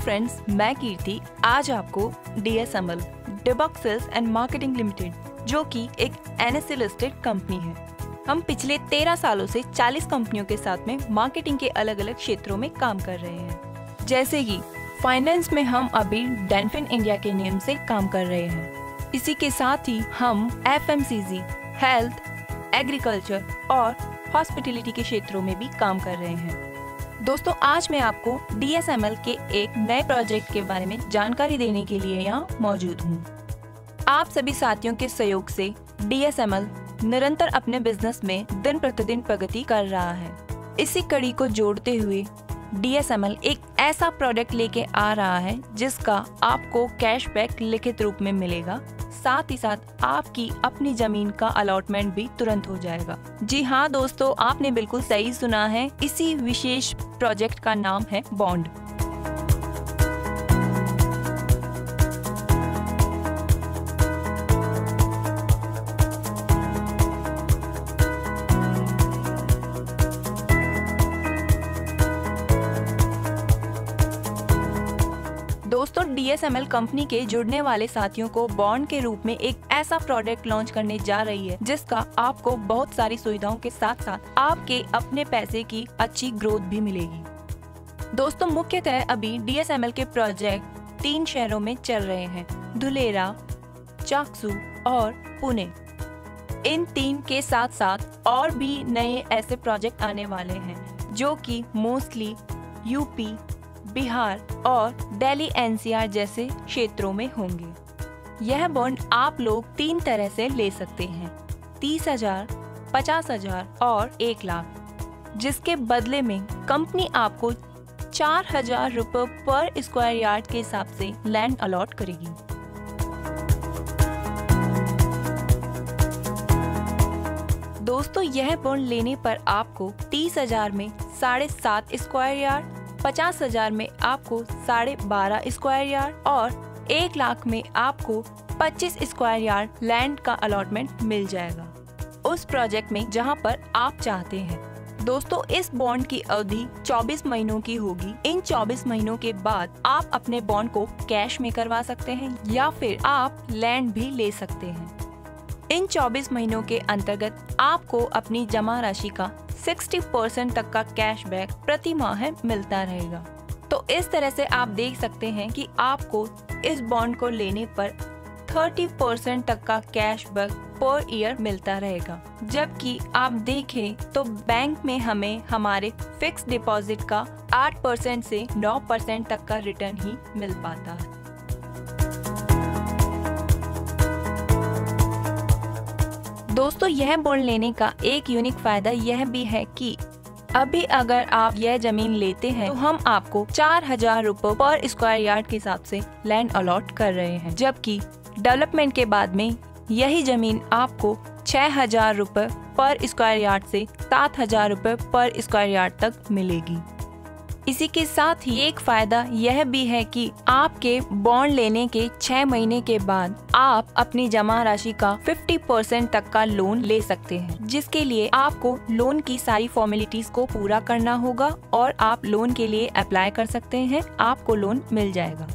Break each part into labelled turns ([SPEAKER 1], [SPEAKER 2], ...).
[SPEAKER 1] Friends, मैं कीर्ति आज आपको DSML डिबॉक सेल्स एंड मार्केटिंग लिमिटेड, जो कि एक NSE लिस्टेड कंपनी है। हम पिछले 13 सालों से 40 कंपनियों के साथ में मार्केटिंग के अलग अलग क्षेत्रों में काम कर रहे हैं। जैसे कि फाइनेंस में हम अभी डेनफिन इंडिया के नियम से काम कर रहे हैं। इसी के साथ ही हम FMCG, हेल्थ, एग्रीकल्चर और हॉस्पिटैलिटी के क्षेत्रों में भी काम कर रहे हैं। दोस्तों, आज मैं आपको DSML के एक नए प्रोजेक्ट के बारे में जानकारी देने के लिए यहाँ मौजूद हूँ। आप सभी साथियों के सहयोग से DSML निरंतर अपने बिजनेस में दिन प्रतिदिन प्रगति कर रहा है। इसी कड़ी को जोड़ते हुए DSML एक ऐसा प्रोडक्ट लेके आ रहा है जिसका आपको कैशबैक लिखित रूप में मिलेगा। साथ ही साथ आपकी अपनी जमीन का अलॉटमेंट भी तुरंत हो जाएगा। जी हाँ दोस्तों, आपने बिल्कुल सही सुना है। इसी विशेष प्रोजेक्ट का नाम है बॉन्ड। दोस्तों, DSML कंपनी के जुड़ने वाले साथियों को बॉन्ड के रूप में एक ऐसा प्रोडक्ट लॉन्च करने जा रही है जिसका आपको बहुत सारी सुविधाओं के साथ साथ आपके अपने पैसे की अच्छी ग्रोथ भी मिलेगी। दोस्तों, मुख्यतः अभी DSML के प्रोजेक्ट 3 शहरों में चल रहे हैं: धुलेरा, चाकसू और पुणे। इन 3 के साथ साथ और भी नए ऐसे प्रोजेक्ट आने वाले हैं जो कि मोस्टली यूपी, बिहार और दिल्ली NCR जैसे क्षेत्रों में होंगे। यह बॉन्ड आप लोग 3 तरह से ले सकते हैं: 30,000, 50,000 और 1 लाख, जिसके बदले में कंपनी आपको 4,000 रुपये पर स्क्वायर यार्ड के हिसाब से लैंड अलॉट करेगी। दोस्तों, यह बॉन्ड लेने पर आपको 30,000 में 7.5 स्क्वायर यार्ड, 50,000 में आपको 12.5 स्क्वायर यार्ड और 1 लाख में आपको 25 स्क्वायर यार्ड लैंड का अलॉटमेंट मिल जाएगा उस प्रोजेक्ट में जहां पर आप चाहते हैं। दोस्तों, इस बॉन्ड की अवधि 24 महीनों की होगी। इन 24 महीनों के बाद आप अपने बॉन्ड को कैश में करवा सकते हैं या फिर आप लैंड भी ले सकते हैं। इन 24 महीनों के अंतर्गत आपको अपनी जमा राशि का 60% तक का कैशबैक प्रति माह मिलता रहेगा। तो इस तरह से आप देख सकते हैं कि आपको इस बॉन्ड को लेने पर 30% तक का कैशबैक पर ईयर मिलता रहेगा। जबकि आप देखें तो बैंक में हमें हमारे फिक्स डिपॉजिट का 8% से 9% तक का रिटर्न ही मिल पाता है। दोस्तों, यह बॉन्ड लेने का एक यूनिक फायदा यह भी है कि अभी अगर आप यह जमीन लेते हैं तो हम आपको 4,000 रुपये पर स्क्वायर यार्ड के हिसाब से लैंड अलॉट कर रहे हैं, जबकि डेवलपमेंट के बाद में यही जमीन आपको 6,000 रुपये पर स्क्वायर यार्ड से 7,000 रुपये पर स्क्वायर यार्ड तक मिलेगी। इसी के साथ ही एक फायदा यह भी है कि आपके बॉन्ड लेने के 6 महीने के बाद आप अपनी जमा राशि का 50% तक का लोन ले सकते हैं, जिसके लिए आपको लोन की सारी फॉर्मेलिटीज को पूरा करना होगा और आप लोन के लिए अप्लाई कर सकते हैं। आपको लोन मिल जाएगा।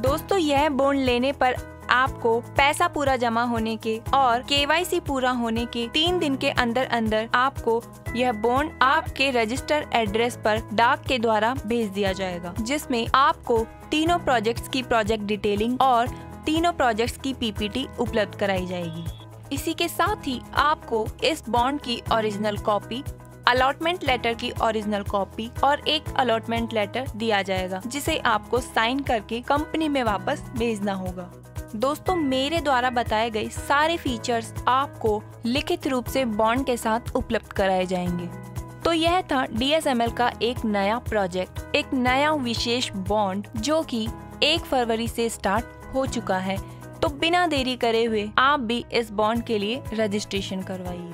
[SPEAKER 1] दोस्तों, यह बॉन्ड लेने पर आपको पैसा पूरा जमा होने के और KYC पूरा होने के 3 दिन के अंदर अंदर आपको यह बॉन्ड आपके रजिस्टर एड्रेस पर डाक के द्वारा भेज दिया जाएगा, जिसमें आपको तीनों प्रोजेक्ट्स की प्रोजेक्ट डिटेलिंग और तीनों प्रोजेक्ट्स की PPT उपलब्ध कराई जाएगी। इसी के साथ ही आपको इस बॉन्ड की ओरिजिनल कॉपी, अलॉटमेंट लेटर की ओरिजिनल कॉपी और एक अलॉटमेंट लेटर दिया जाएगा, जिसे आपको साइन करके कंपनी में वापस भेजना होगा। दोस्तों, मेरे द्वारा बताए गए सारे फीचर्स आपको लिखित रूप से बॉन्ड के साथ उपलब्ध कराए जाएंगे। तो यह था DSML का एक नया प्रोजेक्ट, एक नया विशेष बॉन्ड जो कि 1 फरवरी से स्टार्ट हो चुका है। तो बिना देरी करे हुए आप भी इस बॉन्ड के लिए रजिस्ट्रेशन करवाइए।